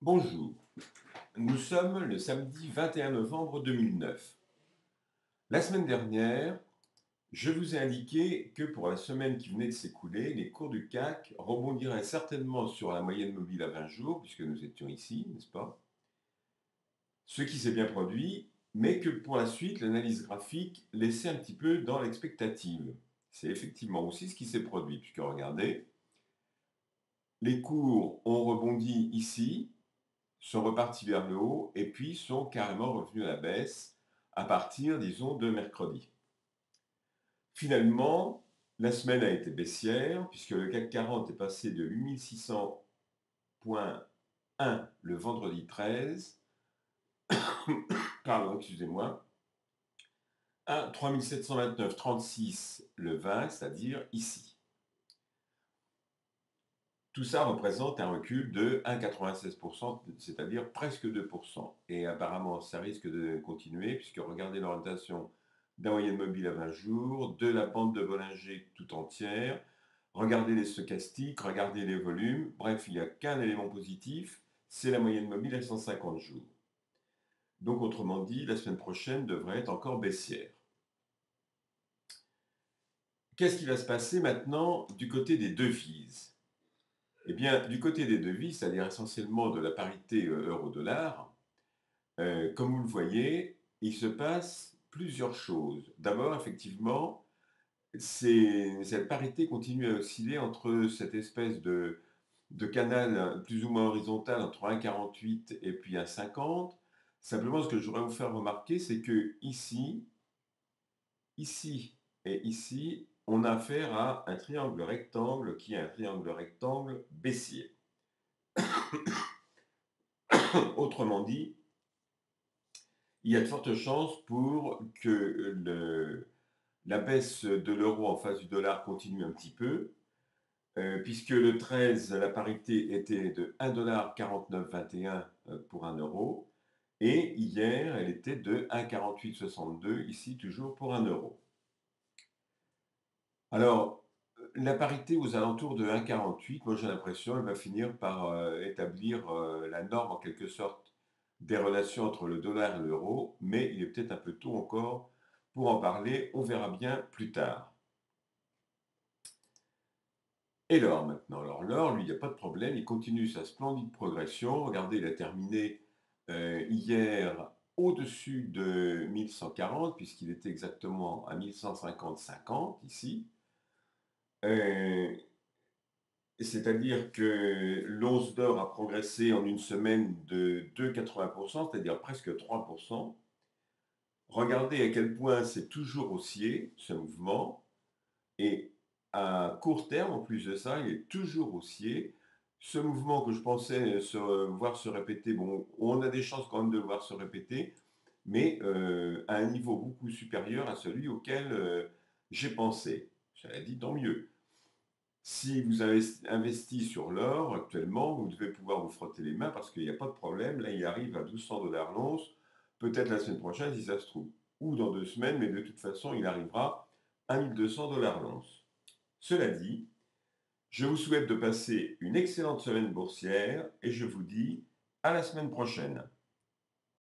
Bonjour, nous sommes le samedi 21 novembre 2009. La semaine dernière, je vous ai indiqué que pour la semaine qui venait de s'écouler, les cours du CAC rebondiraient certainement sur la moyenne mobile à 20 jours, puisque nous étions ici, n'est-ce pas? Ce qui s'est bien produit, mais que pour la suite, l'analyse graphique laissait un petit peu dans l'expectative. C'est effectivement aussi ce qui s'est produit, puisque regardez, les cours ont rebondi ici, sont repartis vers le haut et puis sont carrément revenus à la baisse à partir, disons, de mercredi. Finalement, la semaine a été baissière puisque le CAC 40 est passé de 8600,1 le vendredi 13, pardon, excusez-moi, à 3729,36 le 20, c'est-à-dire ici. Tout ça représente un recul de 1,96%, c'est-à-dire presque 2%. Et apparemment, ça risque de continuer, puisque regardez l'orientation de la moyenne mobile à 20 jours, de la bande de Bollinger tout entière, regardez les stochastiques, regardez les volumes, bref, il n'y a qu'un élément positif, c'est la moyenne mobile à 150 jours. Donc, autrement dit, la semaine prochaine devrait être encore baissière. Qu'est-ce qui va se passer maintenant du côté des devises ? Eh bien, du côté des devises, c'est-à-dire essentiellement de la parité euro-dollar, comme vous le voyez, il se passe plusieurs choses. D'abord, effectivement, cette parité continue à osciller entre cette espèce de canal plus ou moins horizontal entre 1,48 et puis 1,50. Simplement, ce que je voudrais vous faire remarquer, c'est que ici et ici, on a affaire à un triangle rectangle qui est un triangle rectangle baissier. Autrement dit, il y a de fortes chances pour que la baisse de l'euro en face du dollar continue un petit peu, puisque le 13, la parité était de 1,4921 $ pour 1 euro, et hier, elle était de 1,4862, ici toujours pour 1 euro. Alors, la parité aux alentours de 1,48, moi j'ai l'impression qu'elle va finir par établir la norme en quelque sorte des relations entre le dollar et l'euro, mais il est peut-être un peu tôt encore pour en parler, on verra bien plus tard. Et l'or maintenant. Alors l'or, lui, il n'y a pas de problème, il continue sa splendide progression. Regardez, il a terminé hier au-dessus de 1140, puisqu'il était exactement à 1150,50 ici. C'est-à-dire que l'once d'or a progressé en une semaine de 2,80%, c'est-à-dire presque 3%. Regardez à quel point c'est toujours haussier, ce mouvement. Et à court terme, en plus de ça, il est toujours haussier. Ce mouvement que je pensais voir se répéter, bon, on a des chances quand même de le voir se répéter, mais à un niveau beaucoup supérieur à celui auquel j'ai pensé. Cela dit, tant mieux. Si vous avez investi sur l'or actuellement, vous devez pouvoir vous frotter les mains parce qu'il n'y a pas de problème. Là, il arrive à 1200 $ l'once, peut-être la semaine prochaine si ça se trouve, ou dans 2 semaines, mais de toute façon, il arrivera à 1200 $ l'once. Cela dit, je vous souhaite de passer une excellente semaine boursière et je vous dis à la semaine prochaine.